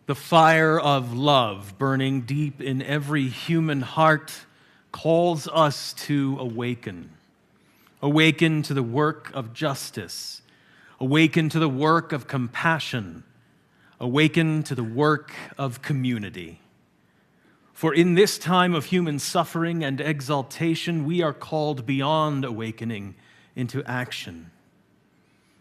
The fire of love burning deep in every human heart calls us to awaken. Awaken to the work of justice. Awaken to the work of compassion. Awaken to the work of community. For in this time of human suffering and exaltation, we are called beyond awakening into action.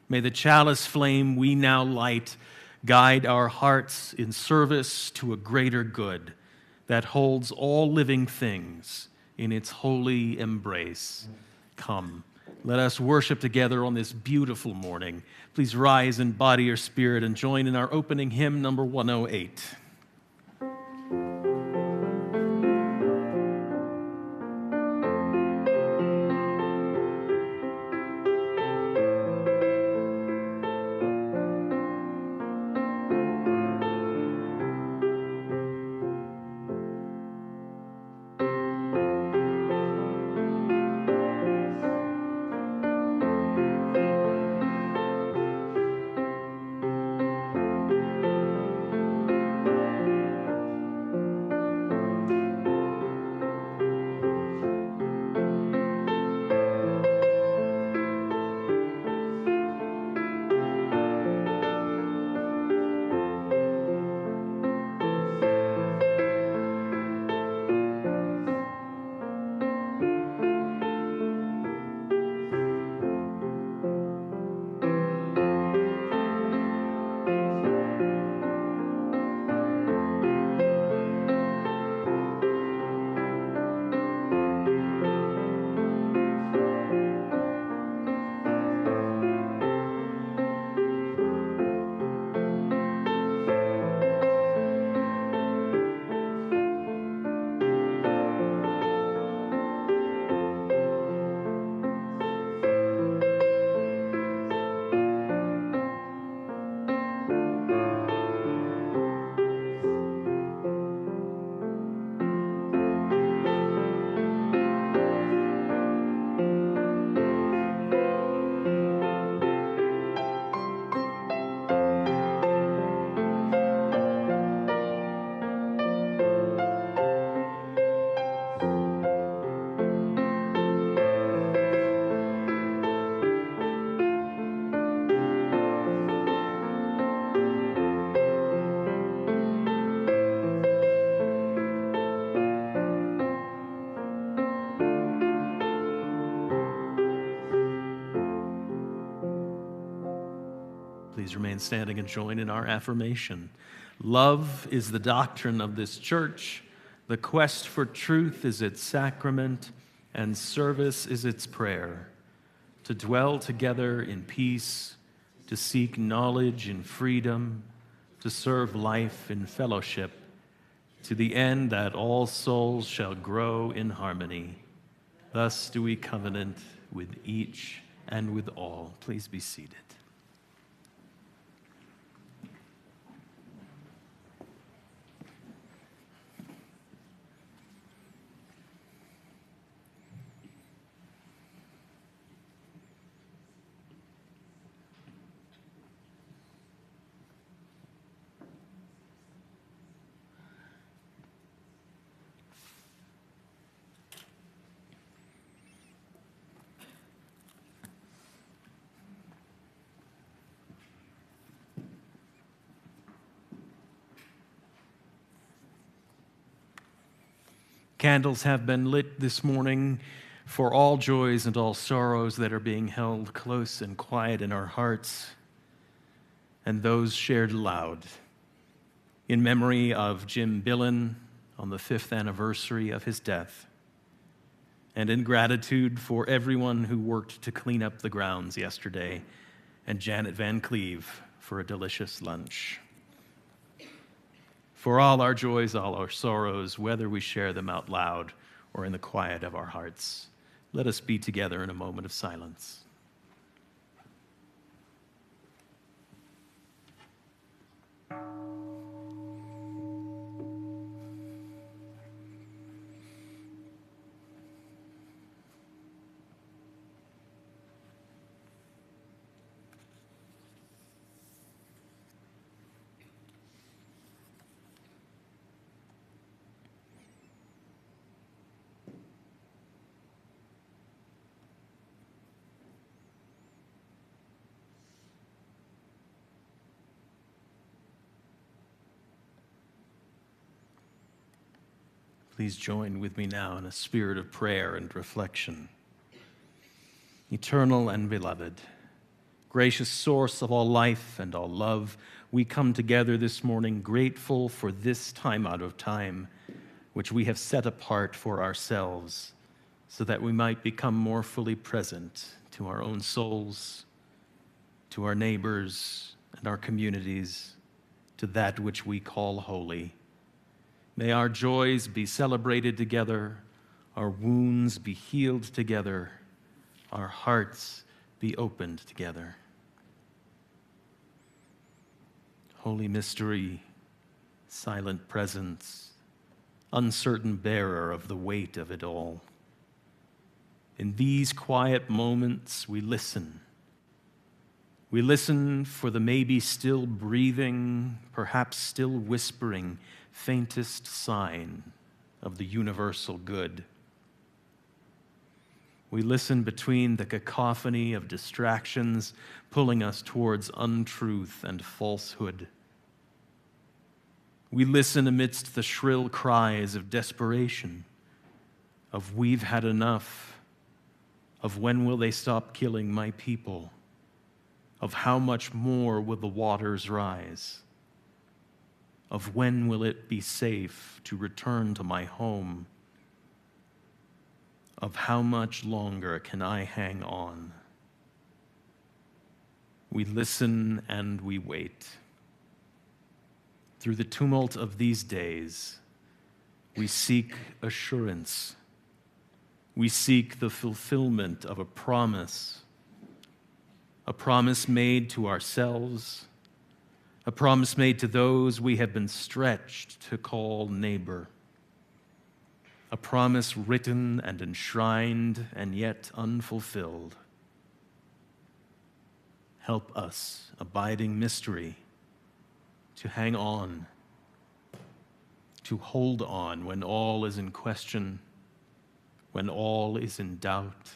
May the chalice flame we now light guide our hearts in service to a greater good that holds all living things in its holy embrace. Come, let us worship together on this beautiful morning. Please rise in body or spirit and join in our opening hymn, number 108. Please remain standing and join in our affirmation. Love is the doctrine of this church. The quest for truth is its sacrament, and service is its prayer. To dwell together in peace, to seek knowledge in freedom, to serve life in fellowship, to the end that all souls shall grow in harmony. Thus do we covenant with each and with all. Please be seated. Candles have been lit this morning for all joys and all sorrows that are being held close and quiet in our hearts, and those shared aloud in memory of Jim Billen on the 5th anniversary of his death, and in gratitude for everyone who worked to clean up the grounds yesterday, and Janet Van Cleave for a delicious lunch. For all our joys, all our sorrows, whether we share them out loud or in the quiet of our hearts, let us be together in a moment of silence. Please join with me now in a spirit of prayer and reflection. Eternal and beloved, gracious source of all life and all love, we come together this morning grateful for this time out of time, which we have set apart for ourselves, so that we might become more fully present to our own souls, to our neighbors and our communities, to that which we call holy. May our joys be celebrated together, our wounds be healed together, our hearts be opened together. Holy mystery, silent presence, uncertain bearer of the weight of it all. In these quiet moments, we listen. We listen for the maybe still breathing, perhaps still whispering, faintest sign of the universal good. We listen between the cacophony of distractions pulling us towards untruth and falsehood. We listen amidst the shrill cries of desperation, of we've had enough, of when will they stop killing my people, of how much more will the waters rise, of when will it be safe to return to my home, of how much longer can I hang on. We listen and we wait. Through the tumult of these days, we seek assurance. We seek the fulfillment of a promise made to ourselves, a promise made to those we have been stretched to call neighbor, a promise written and enshrined and yet unfulfilled. Help us, abiding mystery, to hang on, to hold on when all is in question, when all is in doubt.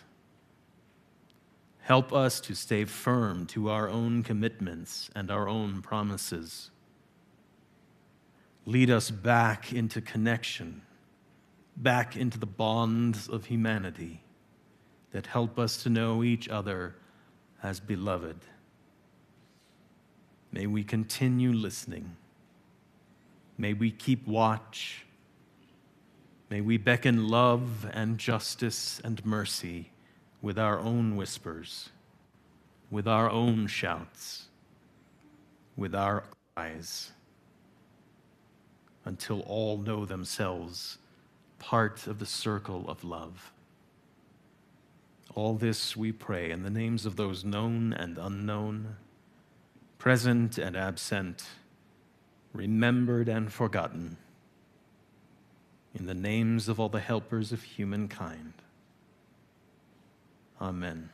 Help us to stay firm to our own commitments and our own promises. Lead us back into connection, back into the bonds of humanity that help us to know each other as beloved. May we continue listening. May we keep watch. May we beckon love and justice and mercy with our own whispers, with our own shouts, with our cries, until all know themselves part of the circle of love. All this we pray in the names of those known and unknown, present and absent, remembered and forgotten, in the names of all the helpers of humankind. Amen.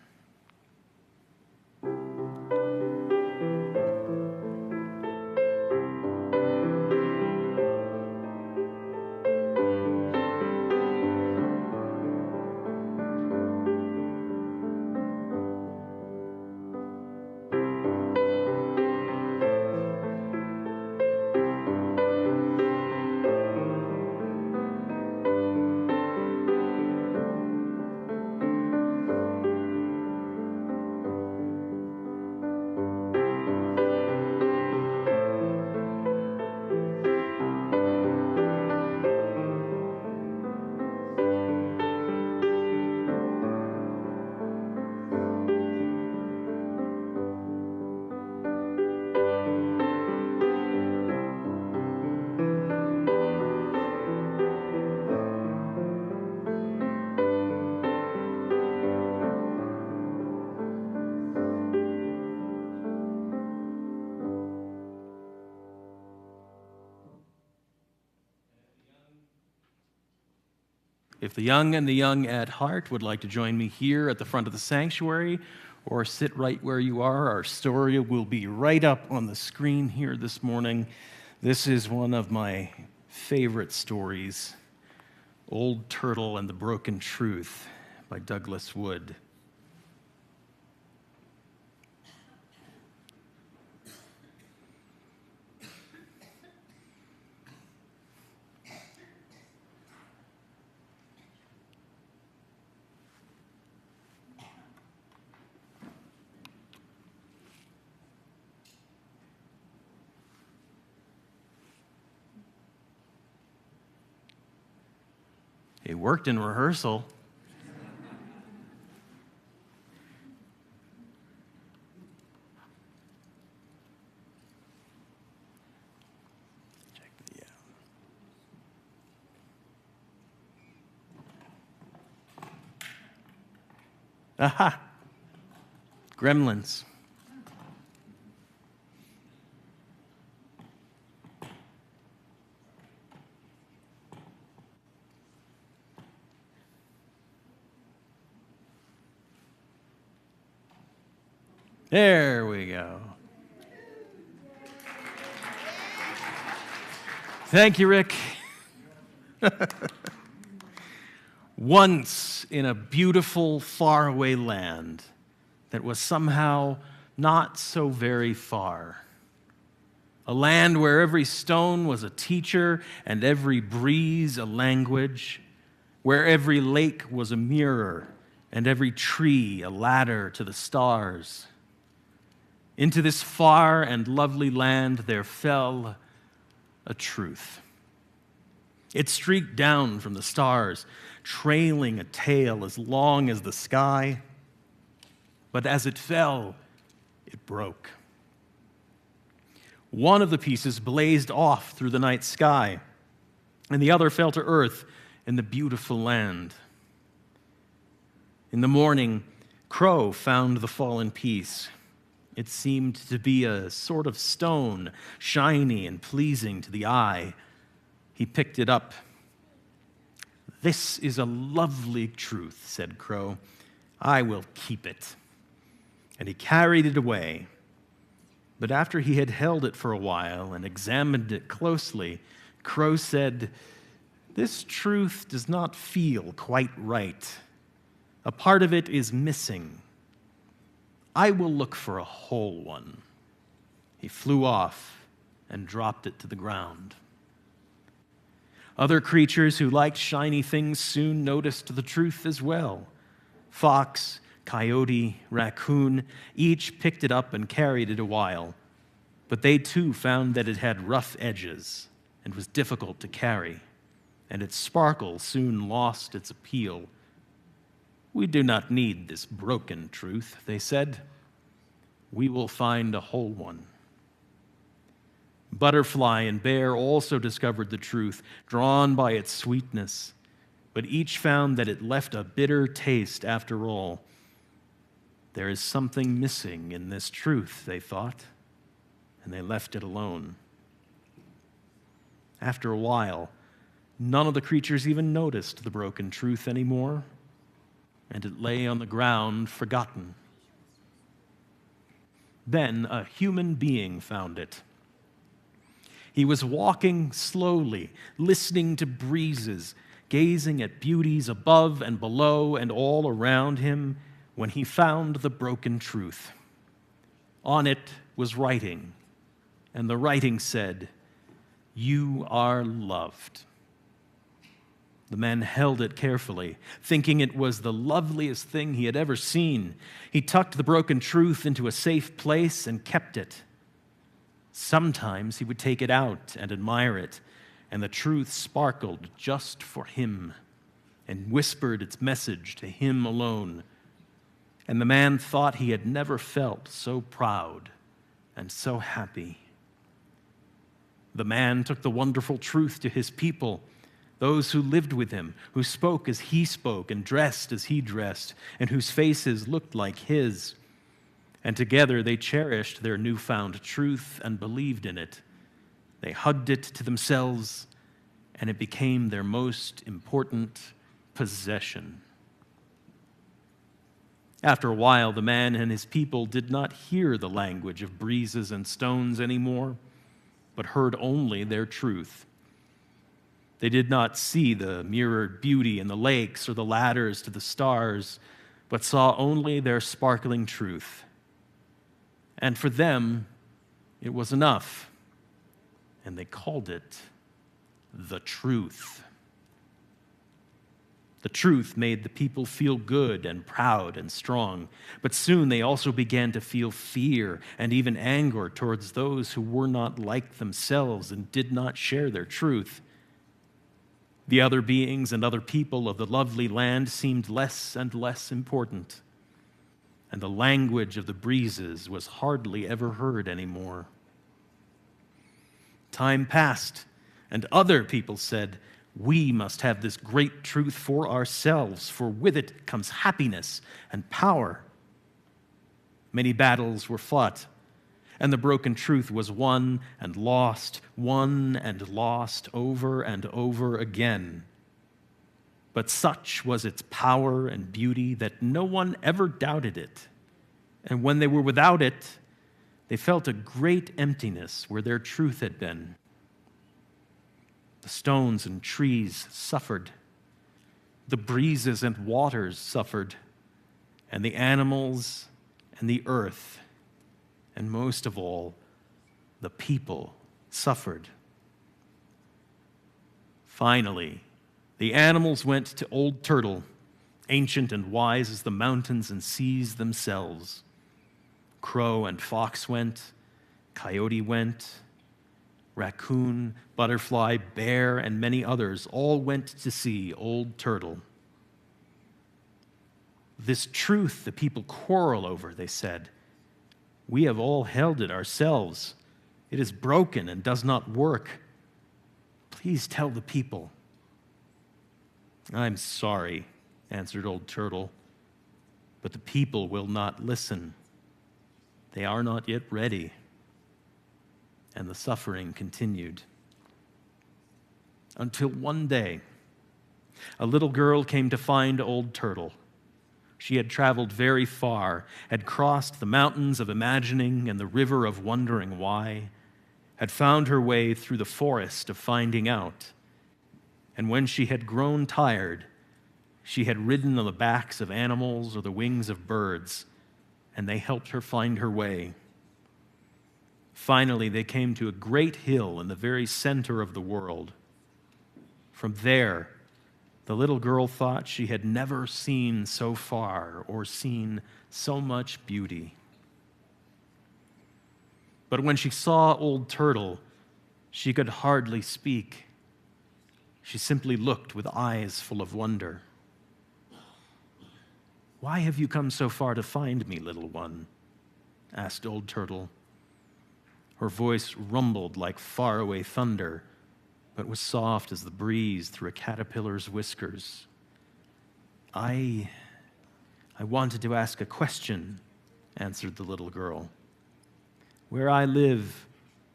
If the young and the young at heart would like to join me here at the front of the sanctuary or sit right where you are, our story will be right up on the screen here this morning. This is one of my favorite stories, Old Turtle and the Broken Truth by Douglas Wood. It worked in rehearsal. Aha! Gremlins. There we go. Thank you, Rick. Once in a beautiful, faraway land that was somehow not so very far. A land where every stone was a teacher and every breeze a language, where every lake was a mirror and every tree a ladder to the stars. Into this far and lovely land there fell a truth. It streaked down from the stars, trailing a tail as long as the sky. But as it fell, it broke. One of the pieces blazed off through the night sky, and the other fell to earth in the beautiful land. In the morning, Crow found the fallen piece. It seemed to be a sort of stone, shiny and pleasing to the eye. He picked it up. "This is a lovely truth," said Crow. "I will keep it." And he carried it away. But after he had held it for a while and examined it closely, Crow said, "This truth does not feel quite right. A part of it is missing. I will look for a whole one." He flew off and dropped it to the ground. Other creatures who liked shiny things soon noticed the truth as well. Fox, coyote, raccoon, each picked it up and carried it a while. But they too found that it had rough edges and was difficult to carry, and its sparkle soon lost its appeal. "We do not need this broken truth," they said. "We will find a whole one." Butterfly and bear also discovered the truth, drawn by its sweetness, but each found that it left a bitter taste after all. There is something missing in this truth, they thought, and they left it alone. After a while, none of the creatures even noticed the broken truth anymore, and it lay on the ground forgotten. Then a human being found it. He was walking slowly, listening to breezes, gazing at beauties above and below and all around him, when he found the broken truth. On it was writing, and the writing said, "You are loved." The man held it carefully, thinking it was the loveliest thing he had ever seen. He tucked the broken truth into a safe place and kept it. Sometimes he would take it out and admire it, and the truth sparkled just for him and whispered its message to him alone. And the man thought he had never felt so proud and so happy. The man took the wonderful truth to his people, those who lived with him, who spoke as he spoke and dressed as he dressed, and whose faces looked like his. And together they cherished their newfound truth and believed in it. They hugged it to themselves, and it became their most important possession. After a while, the man and his people did not hear the language of breezes and stones anymore, but heard only their truth. They did not see the mirrored beauty in the lakes or the ladders to the stars, but saw only their sparkling truth. And for them, it was enough, and they called it the truth. The truth made the people feel good and proud and strong, but soon they also began to feel fear and even anger towards those who were not like themselves and did not share their truth. The other beings and other people of the lovely land seemed less and less important, and the language of the breezes was hardly ever heard anymore. Time passed, and other people said, "We must have this great truth for ourselves, for with it comes happiness and power." Many battles were fought, and the broken truth was won and lost over and over again. But such was its power and beauty that no one ever doubted it. And when they were without it, they felt a great emptiness where their truth had been. The stones and trees suffered. The breezes and waters suffered. And the animals and the earth, and most of all, the people suffered. Finally, the animals went to Old Turtle, ancient and wise as the mountains and seas themselves. Crow and fox went, coyote went, raccoon, butterfly, bear, and many others all went to see Old Turtle. "This truth the people quarrel over," they said. "We have all held it ourselves. It is broken and does not work. Please tell the people." "I'm sorry," answered Old Turtle, "but the people will not listen. They are not yet ready." And the suffering continued. Until one day, a little girl came to find Old Turtle. She had traveled very far, had crossed the mountains of imagining and the river of wondering why, had found her way through the forest of finding out. And when she had grown tired, she had ridden on the backs of animals or the wings of birds, and they helped her find her way. Finally, they came to a great hill in the very center of the world. From there, the little girl thought she had never seen so far or seen so much beauty. But when she saw Old Turtle, she could hardly speak. She simply looked with eyes full of wonder. "Why have you come so far to find me, little one?" asked Old Turtle. Her voice rumbled like faraway thunder, but was soft as the breeze through a caterpillar's whiskers. I wanted to ask a question," answered the little girl. "Where I live,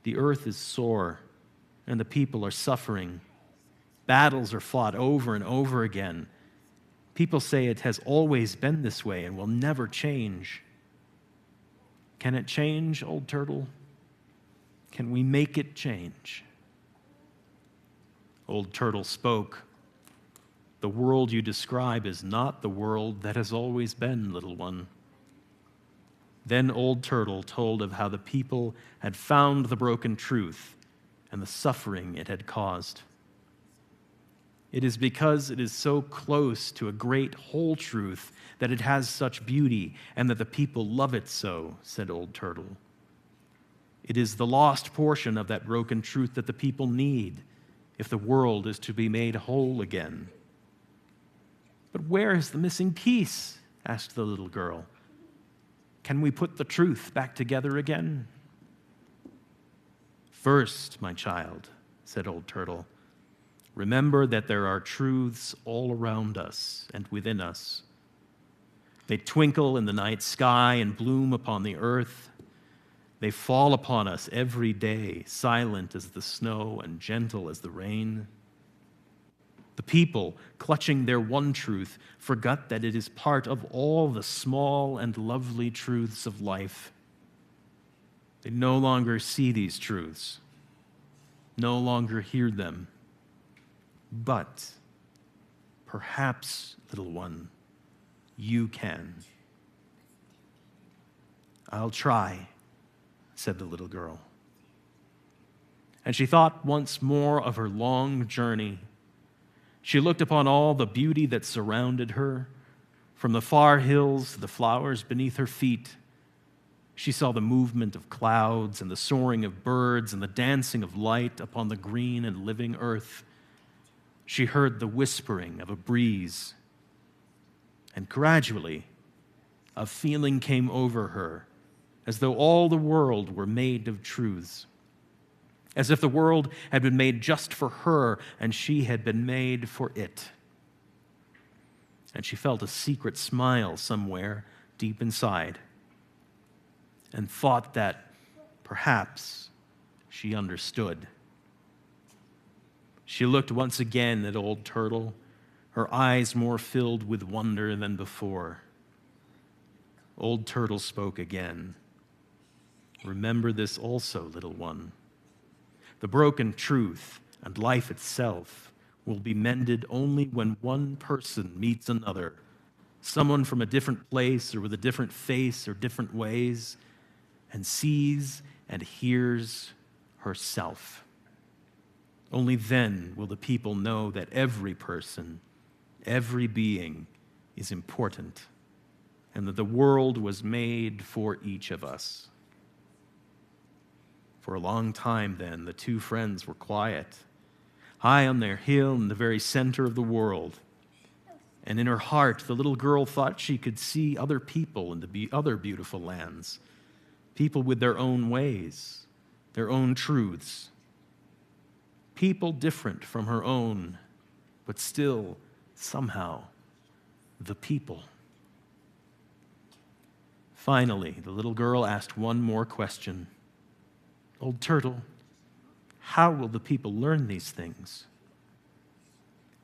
the earth is sore, and the people are suffering. Battles are fought over and over again. People say it has always been this way and will never change. Can it change, Old Turtle? Can we make it change?" Old Turtle spoke. "The world you describe is not the world that has always been, little one." Then Old Turtle told of how the people had found the broken truth and the suffering it had caused. "It is because it is so close to a great whole truth that it has such beauty and that the people love it so," said Old Turtle. "It is the lost portion of that broken truth that the people need if the world is to be made whole again." "But where is the missing piece?" asked the little girl. "Can we put the truth back together again?" "First, my child," said Old Turtle, "remember that there are truths all around us and within us. They twinkle in the night sky and bloom upon the earth. They fall upon us every day, silent as the snow and gentle as the rain. The people, clutching their one truth, forgot that it is part of all the small and lovely truths of life. They no longer see these truths, no longer hear them. But perhaps, little one, you can." "I'll try," said the little girl. And she thought once more of her long journey. She looked upon all the beauty that surrounded her, from the far hills to the flowers beneath her feet. She saw the movement of clouds and the soaring of birds and the dancing of light upon the green and living earth. She heard the whispering of a breeze, and gradually a feeling came over her as though all the world were made of truths, as if the world had been made just for her and she had been made for it. And she felt a secret smile somewhere deep inside and thought that perhaps she understood. She looked once again at Old Turtle, her eyes more filled with wonder than before. Old Turtle spoke again. "Remember this also, little one. The broken truth and life itself will be mended only when one person meets another, someone from a different place or with a different face or different ways, and sees and hears herself. Only then will the people know that every person, every being is important, and that the world was made for each of us." For a long time then, the two friends were quiet, high on their hill in the very center of the world. And in her heart, the little girl thought she could see other people in the other beautiful lands, people with their own ways, their own truths, people different from her own, but still, somehow, the people. Finally, the little girl asked one more question. "Old Turtle, how will the people learn these things?"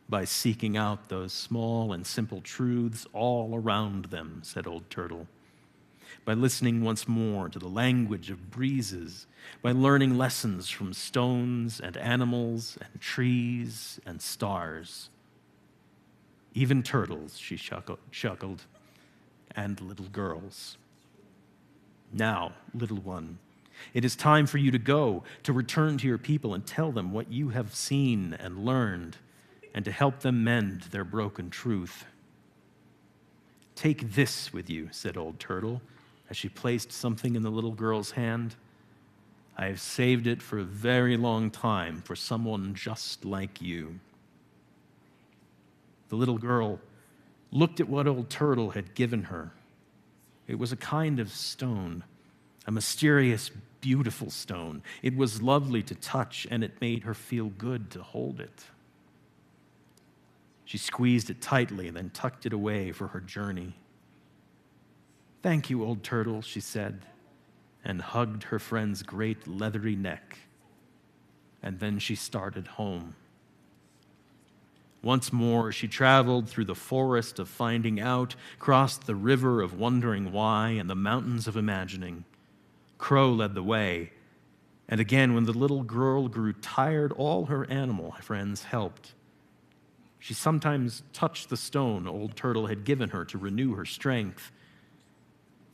"By seeking out those small and simple truths all around them," said Old Turtle. "By listening once more to the language of breezes, by learning lessons from stones and animals and trees and stars. Even turtles," she chuckled, "and little girls. Now, little one, it is time for you to go, to return to your people and tell them what you have seen and learned, and to help them mend their broken truth. Take this with you," said Old Turtle, as she placed something in the little girl's hand. "I have saved it for a very long time for someone just like you." The little girl looked at what Old Turtle had given her. It was a kind of stone, a mysterious, beautiful stone. It was lovely to touch, and it made her feel good to hold it. She squeezed it tightly and then tucked it away for her journey. "Thank you, Old Turtle," she said, and hugged her friend's great leathery neck. And then she started home. Once more, she traveled through the forest of finding out, crossed the river of wondering why, and the mountains of imagining. Crow led the way, and again, when the little girl grew tired, all her animal friends helped. She sometimes touched the stone Old Turtle had given her to renew her strength,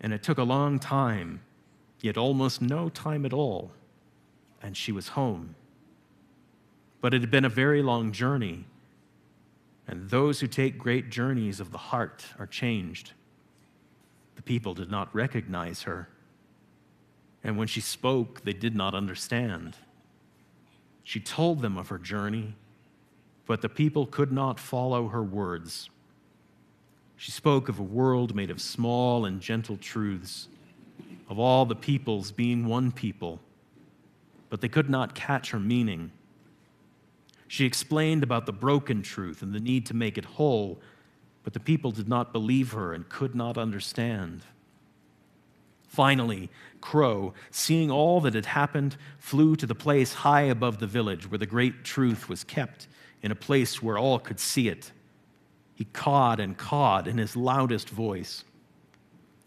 and it took a long time, yet almost no time at all, and she was home. But it had been a very long journey, and those who take great journeys of the heart are changed. The people did not recognize her, and when she spoke, they did not understand. She told them of her journey, but the people could not follow her words. She spoke of a world made of small and gentle truths, of all the peoples being one people, but they could not catch her meaning. She explained about the broken truth and the need to make it whole, but the people did not believe her and could not understand. Finally, Crow, seeing all that had happened, flew to the place high above the village where the great truth was kept, in a place where all could see it. He cawed and cawed in his loudest voice.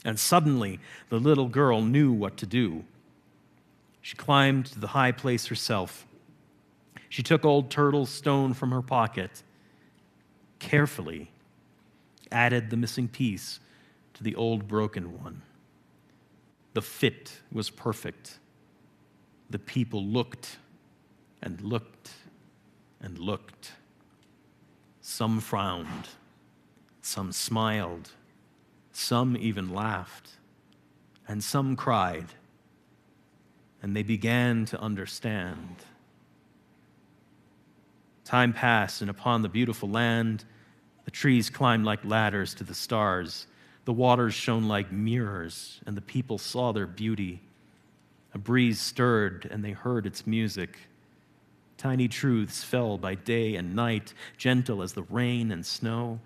And suddenly, the little girl knew what to do. She climbed to the high place herself. She took Old Turtle's stone from her pocket, carefully added the missing piece to the old broken one. The fit was perfect. The people looked and looked and looked. Some frowned, some smiled, some even laughed, and some cried, and they began to understand. Time passed, and upon the beautiful land, the trees climbed like ladders to the stars. The waters shone like mirrors, and the people saw their beauty. A breeze stirred, and they heard its music. Tiny truths fell by day and night, gentle as the rain and snow,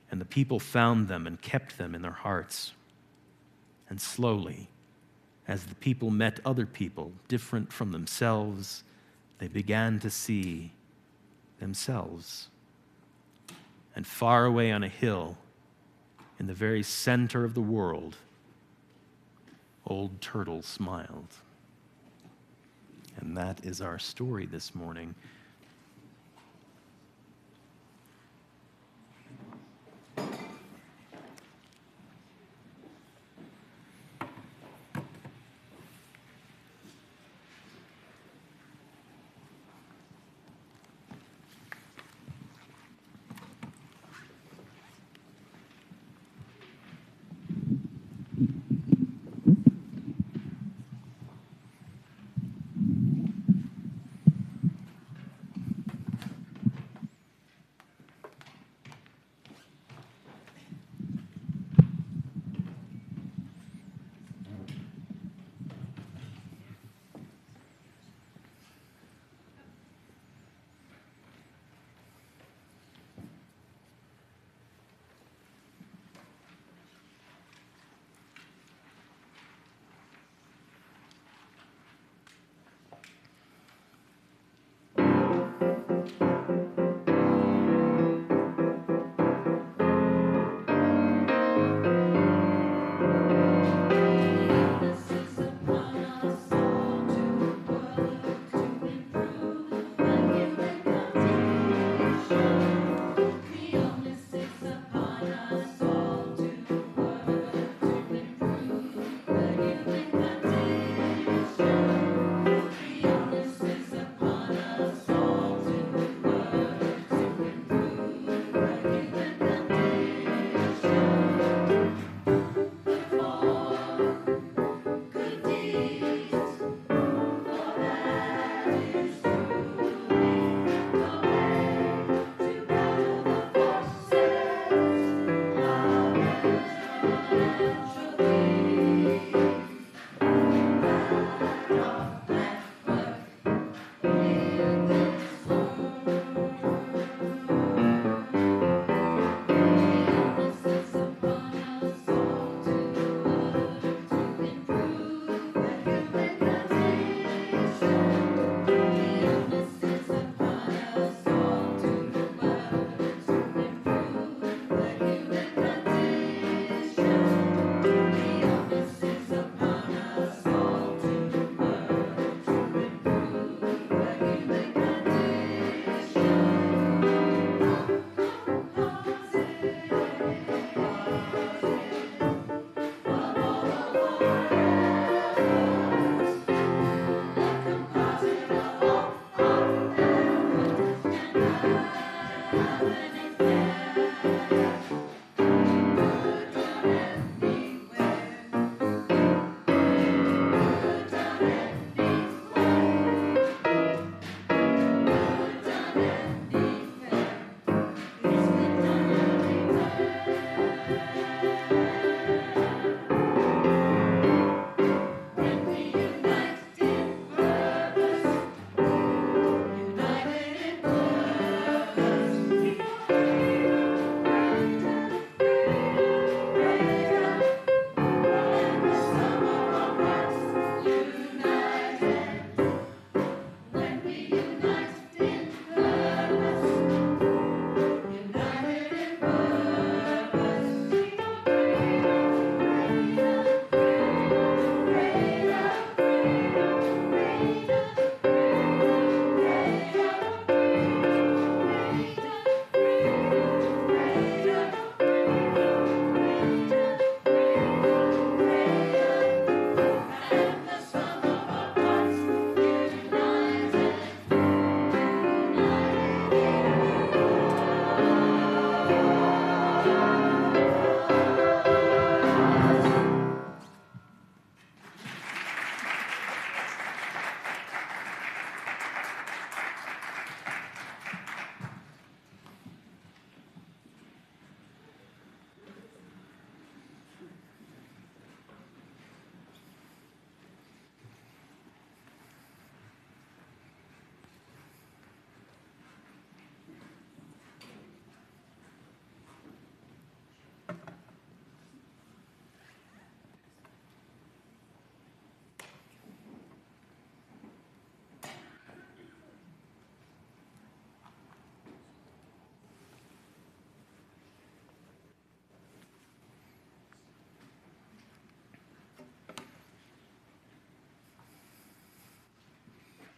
and the people found them and kept them in their hearts. And slowly, as the people met other people different from themselves, they began to see themselves. And far away on a hill, in the very center of the world, Old Turtle smiled. And that is our story this morning.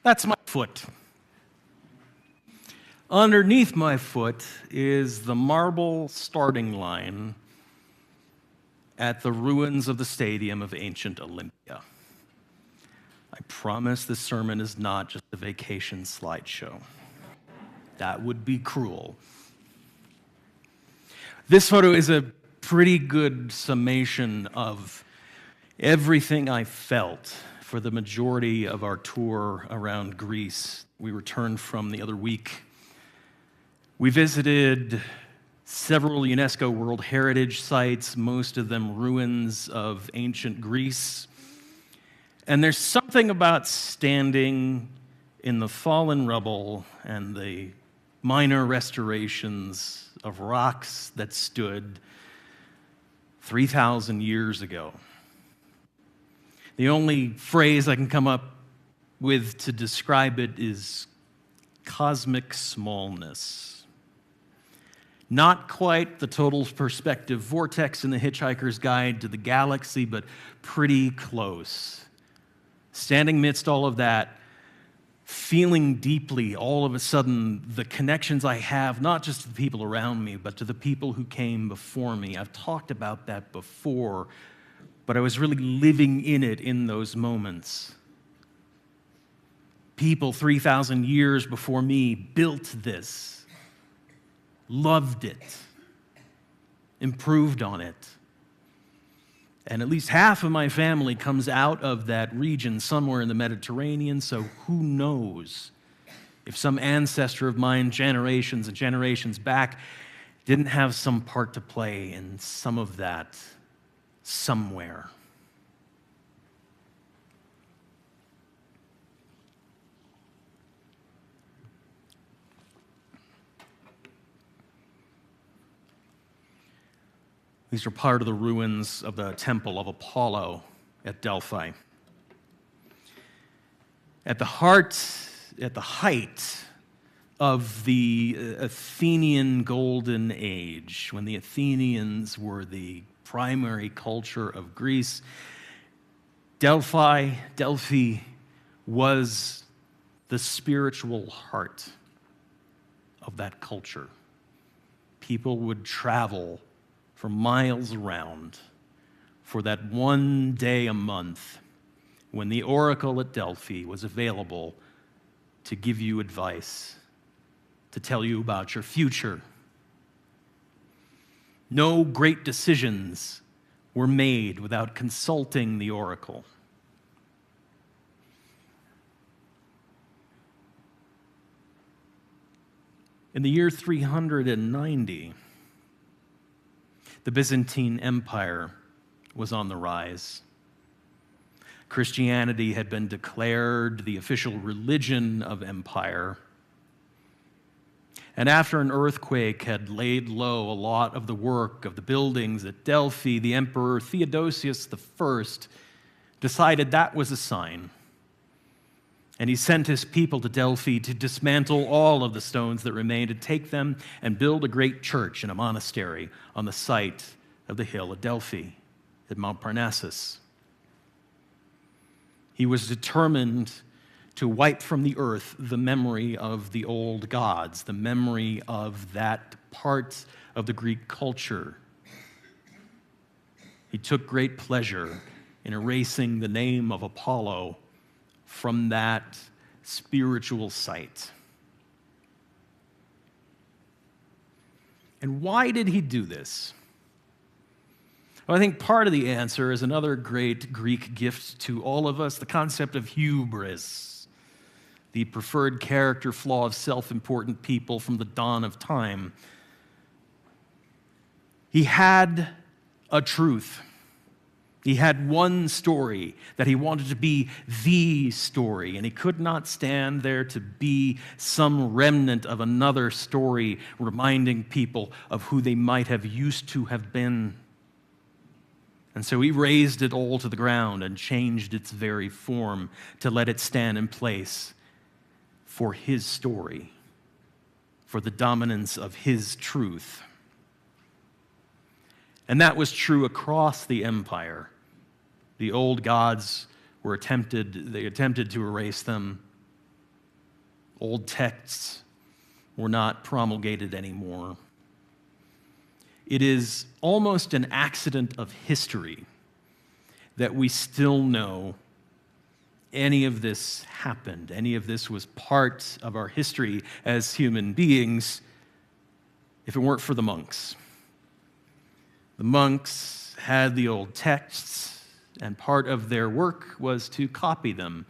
That's my foot. Underneath my foot is the marble starting line at the ruins of the stadium of ancient Olympia. I promise this sermon is not just a vacation slideshow. That would be cruel. This photo is a pretty good summation of everything I felt for the majority of our tour around Greece we returned from the other week. We visited several UNESCO World Heritage Sites, most of them ruins of ancient Greece. And there's something about standing in the fallen rubble and the minor restorations of rocks that stood 3,000 years ago. The only phrase I can come up with to describe it is cosmic smallness. Not quite the total perspective vortex in The Hitchhiker's Guide to the Galaxy, but pretty close. Standing amidst all of that, feeling deeply all of a sudden the connections I have, not just to the people around me, but to the people who came before me. I've talked about that before, but I was really living in it in those moments. People 3,000 years before me built this, loved it, improved on it. And at least half of my family comes out of that region somewhere in the Mediterranean, so who knows if some ancestor of mine generations and generations back didn't have some part to play in some of that somewhere. These are part of the ruins of the temple of Apollo at Delphi. At the height of the Athenian Golden Age, when the Athenians were the primary culture of Greece, Delphi was the spiritual heart of that culture. People would travel for miles around for that one day a month when the oracle at Delphi was available to give you advice, to tell you about your future. No great decisions were made without consulting the oracle. In the year 390, the Byzantine Empire was on the rise. Christianity had been declared the official religion of empire. And after an earthquake had laid low a lot of the work of the buildings at Delphi, the Emperor Theodosius I decided that was a sign. And he sent his people to Delphi to dismantle all of the stones that remained, to take them and build a great church and a monastery on the site of the hill at Delphi, at Mount Parnassus. He was determined to wipe from the earth the memory of the old gods, the memory of that part of the Greek culture. He took great pleasure in erasing the name of Apollo from that spiritual site. And why did he do this? Well, I think part of the answer is another great Greek gift to all of us, the concept of hubris, the preferred character flaw of self-important people from the dawn of time. He had a truth. He had one story that he wanted to be the story, and he could not stand there to be some remnant of another story reminding people of who they might have used to have been. And so he razed it all to the ground and changed its very form to let it stand in place for his story, for the dominance of his truth. And that was true across the empire. The old gods they attempted to erase them. Old texts were not promulgated anymore. It is almost an accident of history that we still know any of this happened, any of this was part of our history as human beings, if it weren't for the monks. The monks had the old texts, and part of their work was to copy them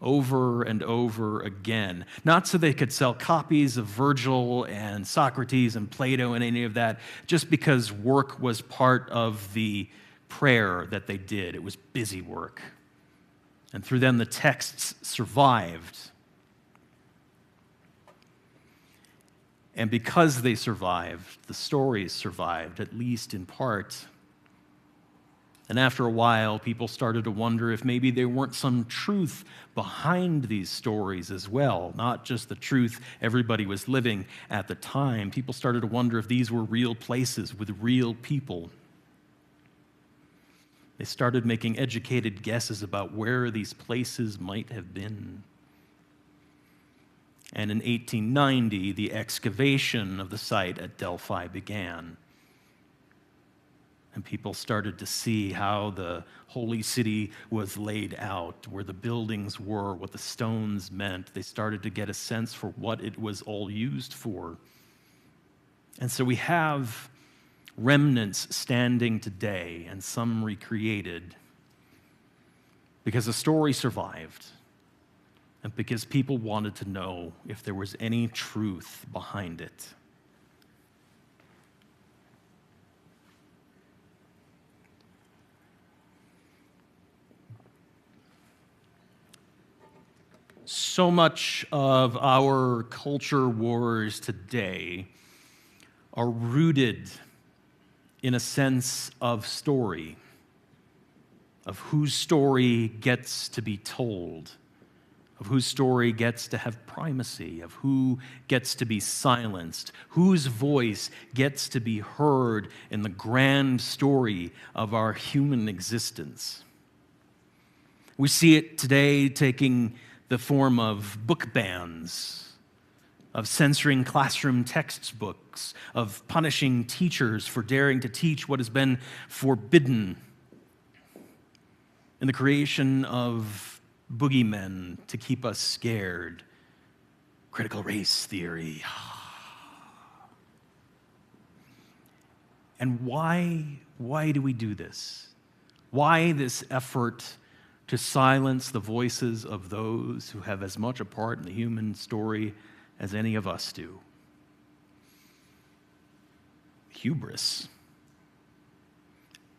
over and over again. Not so they could sell copies of Virgil and Socrates and Plato and any of that, just because work was part of the prayer that they did. It was busy work. And through them, the texts survived. And because they survived, the stories survived, at least in part. And after a while, people started to wonder if maybe there weren't some truth behind these stories as well, not just the truth everybody was living at the time. People started to wonder if these were real places with real people. They started making educated guesses about where these places might have been. And in 1890, the excavation of the site at Delphi began. And people started to see how the holy city was laid out, where the buildings were, what the stones meant. They started to get a sense for what it was all used for. And so we have remnants standing today, and some recreated, because the story survived, and because people wanted to know if there was any truth behind it. So much of our culture wars today are rooted in a sense of story, of whose story gets to be told, of whose story gets to have primacy, of who gets to be silenced, whose voice gets to be heard in the grand story of our human existence. We see it today taking the form of book bans, of censoring classroom textbooks, of punishing teachers for daring to teach what has been forbidden, in the creation of boogeymen to keep us scared, critical race theory. And why do we do this? Why this effort to silence the voices of those who have as much a part in the human story as any of us do? Hubris.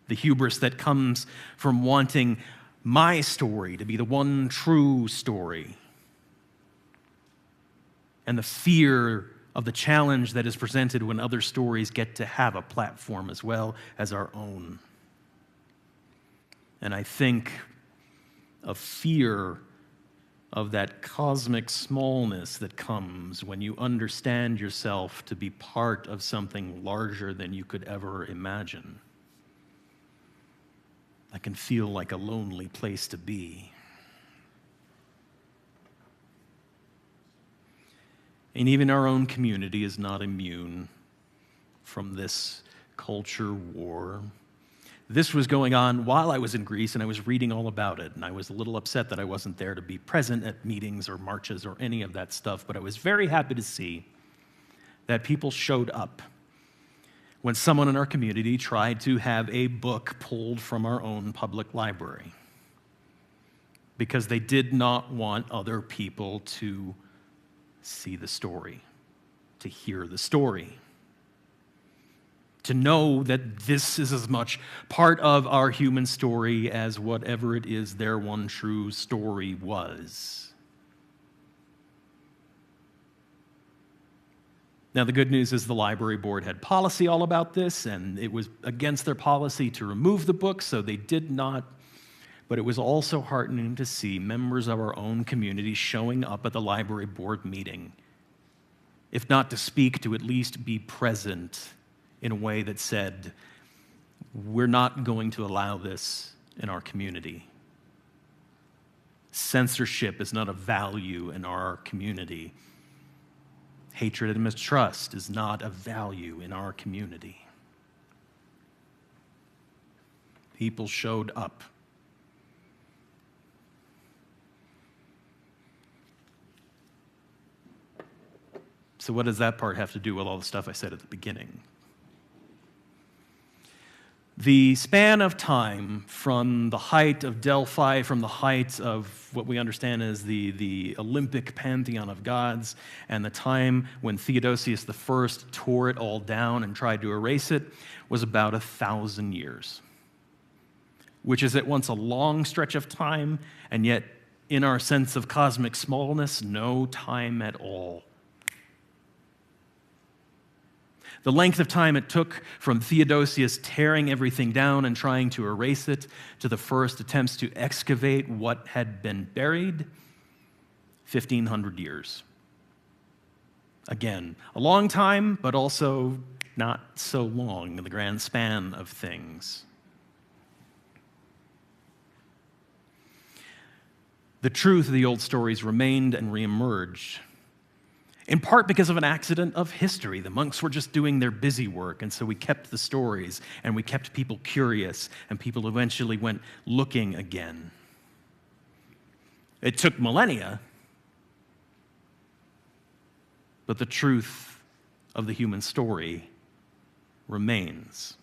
The hubris that comes from wanting my story to be the one true story, and the fear of the challenge that is presented when other stories get to have a platform as well as our own. And I think of fear of that cosmic smallness that comes when you understand yourself to be part of something larger than you could ever imagine. That can feel like a lonely place to be. And even our own community is not immune from this culture war. This was going on while I was in Greece, and I was reading all about it, and I was a little upset that I wasn't there to be present at meetings or marches or any of that stuff, but I was very happy to see that people showed up when someone in our community tried to have a book pulled from our own public library, because they did not want other people to see the story, to hear the story, to know that this is as much part of our human story as whatever it is their one true story was. Now, the good news is the library board had policy all about this, and it was against their policy to remove the book, so they did not. But it was also heartening to see members of our own community showing up at the library board meeting, if not to speak, to at least be present in a way that said, we're not going to allow this in our community. Censorship is not a value in our community. Hatred and mistrust is not of value in our community. People showed up. So what does that part have to do with all the stuff I said at the beginning? The span of time from the height of Delphi, from the height of what we understand as the Olympic pantheon of gods, and the time when Theodosius I tore it all down and tried to erase it, was about 1,000 years, which is at once a long stretch of time, and yet, in our sense of cosmic smallness, no time at all. The length of time it took from Theodosius tearing everything down and trying to erase it to the first attempts to excavate what had been buried, 1,500 years. Again, a long time, but also not so long in the grand span of things. The truth of the old stories remained and reemerged, in part because of an accident of history. The monks were just doing their busy work, and so we kept the stories, and we kept people curious, and people eventually went looking again. It took millennia, but the truth of the human story remains.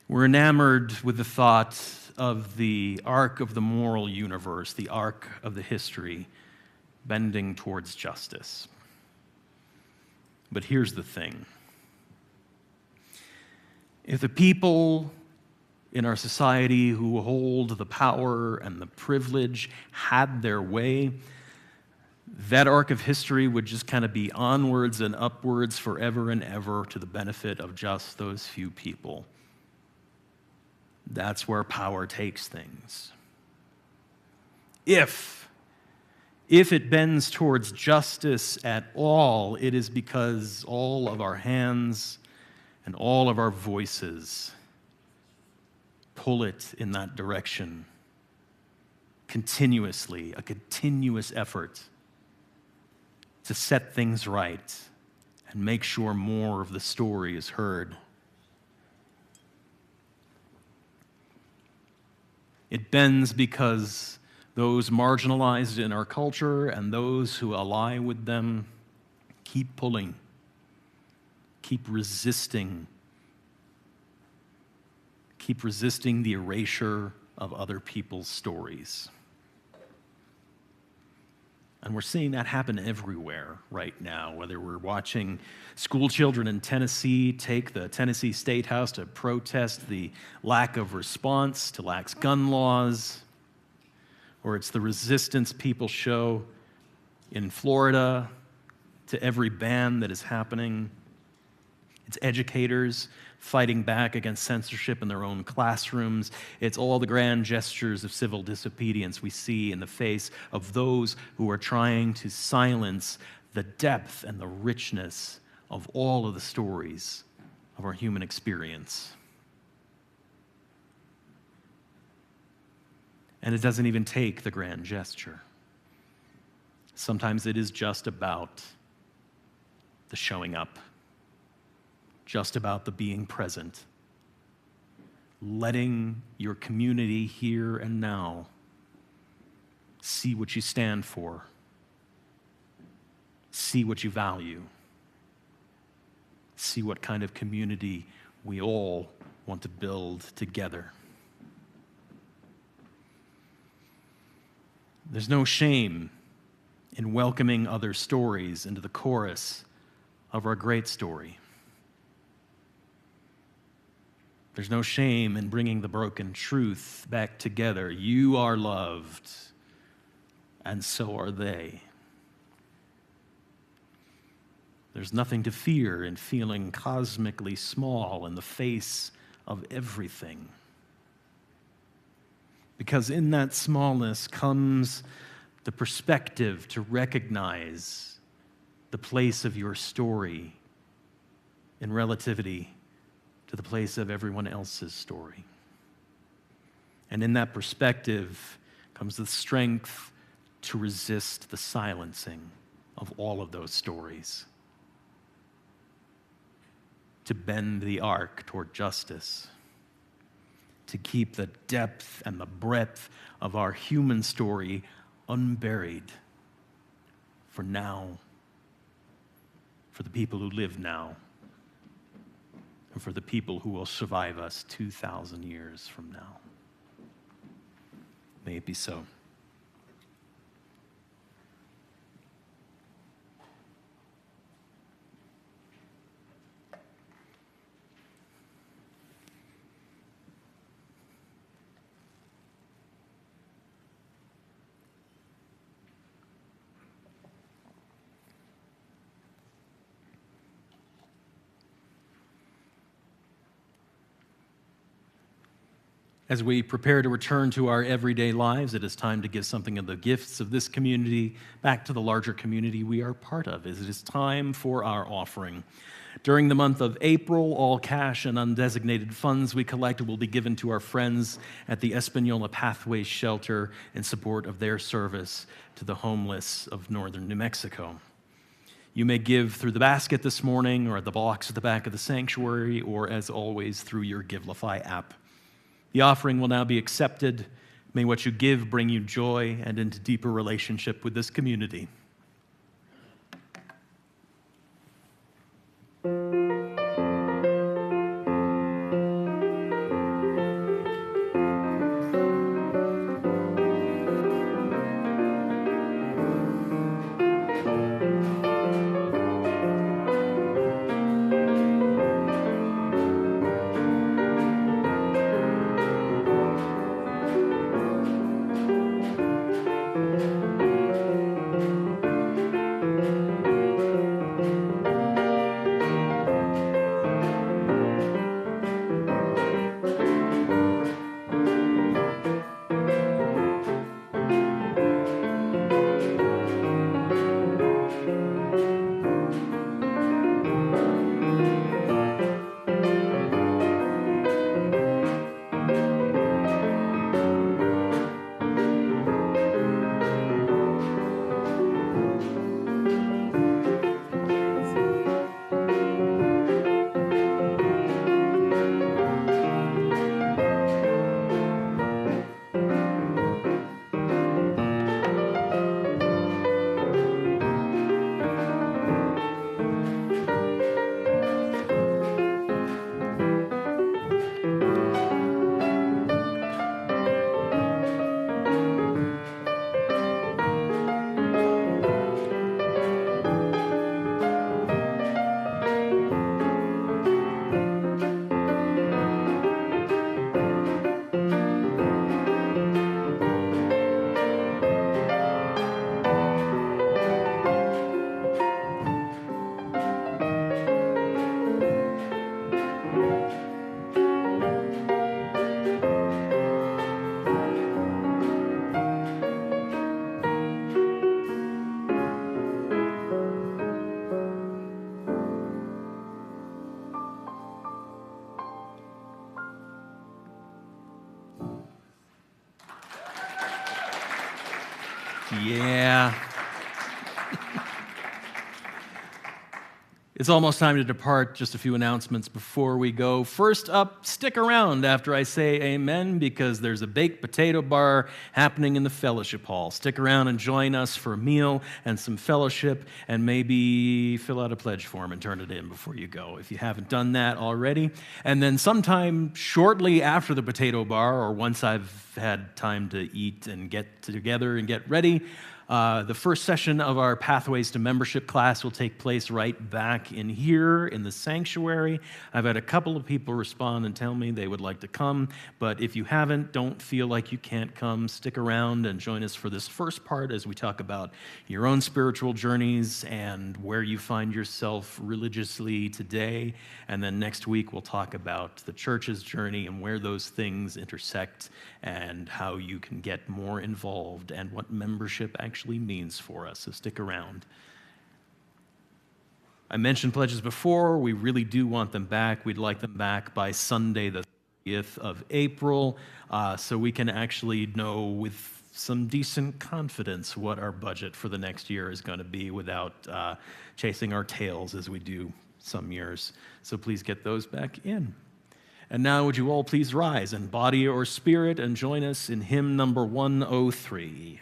We're enamored with the thought of the arc of the moral universe, the arc of the history, bending towards justice. But here's the thing. If the people in our society who hold the power and the privilege had their way, that arc of history would just kind of be onwards and upwards forever and ever to the benefit of just those few people. That's where power takes things. If it bends towards justice at all, it is because all of our hands and all of our voices pull it in that direction continuously, a continuous effort to set things right and make sure more of the story is heard. It bends because those marginalized in our culture and those who ally with them keep pulling, keep resisting the erasure of other people's stories. And we're seeing that happen everywhere right now, whether we're watching school children in Tennessee take the Tennessee State House to protest the lack of response to lax gun laws, or it's the resistance people show in Florida to every ban that is happening. It's educators fighting back against censorship in their own classrooms. It's all the grand gestures of civil disobedience we see in the face of those who are trying to silence the depth and the richness of all of the stories of our human experience. And it doesn't even take the grand gesture. Sometimes it is just about the showing up, just about the being present, letting your community here and now see what you stand for, see what you value, see what kind of community we all want to build together. There's no shame in welcoming other stories into the chorus of our great story. There's no shame in bringing the broken truth back together. You are loved, and so are they. There's nothing to fear in feeling cosmically small in the face of everything. Because in that smallness comes the perspective to recognize the place of your story in relativity to the place of everyone else's story. And in that perspective comes the strength to resist the silencing of all of those stories, to bend the arc toward justice, to keep the depth and the breadth of our human story unburied for now, for the people who live now, and for the people who will survive us 2,000 years from now. May it be so. As we prepare to return to our everyday lives, it is time to give something of the gifts of this community back to the larger community we are part of. It is time for our offering. During the month of April, all cash and undesignated funds we collect will be given to our friends at the Española Pathways Shelter in support of their service to the homeless of northern New Mexico. You may give through the basket this morning or at the box at the back of the sanctuary, or as always, through your Givelify app. The offering will now be accepted. May what you give bring you joy and into deeper relationship with this community. Yeah. It's almost time to depart. Just a few announcements before we go. First up, stick around after I say amen, because there's a baked potato bar happening in the fellowship hall. Stick around and join us for a meal and some fellowship, and maybe fill out a pledge form and turn it in before you go if you haven't done that already. And then sometime shortly after the potato bar, or once I've had time to eat and get together and get ready, the first session of our Pathways to Membership class will take place right back in here in the sanctuary. I've had a couple of people respond and tell me they would like to come, but if you haven't, don't feel like you can't come. Stick around and join us for this first part as we talk about your own spiritual journeys and where you find yourself religiously today. And then next week we'll talk about the church's journey and where those things intersect and how you can get more involved and what membership actually means for us, so stick around. I mentioned pledges before. We really do want them back. We'd like them back by Sunday, the 30th of April, so we can actually know with some decent confidence what our budget for the next year is going to be without chasing our tails as we do some years. So please get those back in. And now would you all please rise in body or spirit and join us in hymn number 103.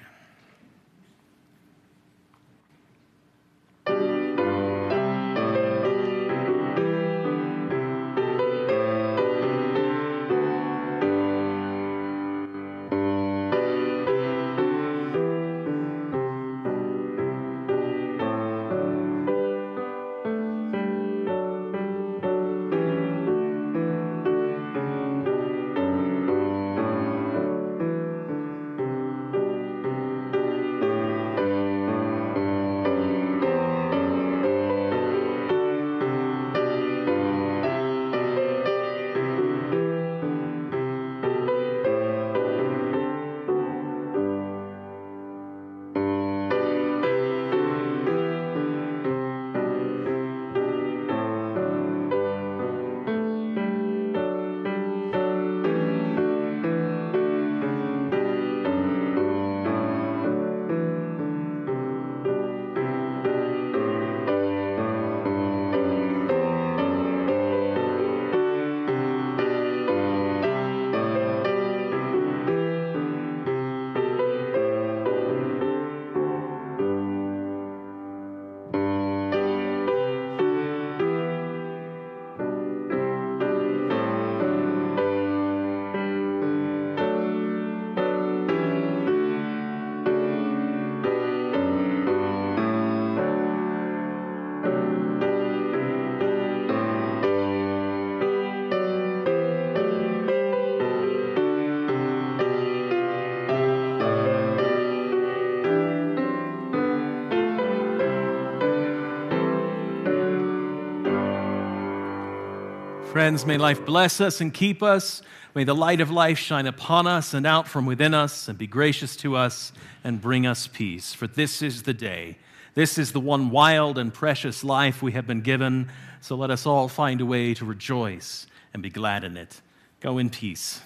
Friends, may life bless us and keep us. May the light of life shine upon us and out from within us and be gracious to us and bring us peace. For this is the day. This is the one wild and precious life we have been given. So let us all find a way to rejoice and be glad in it. Go in peace.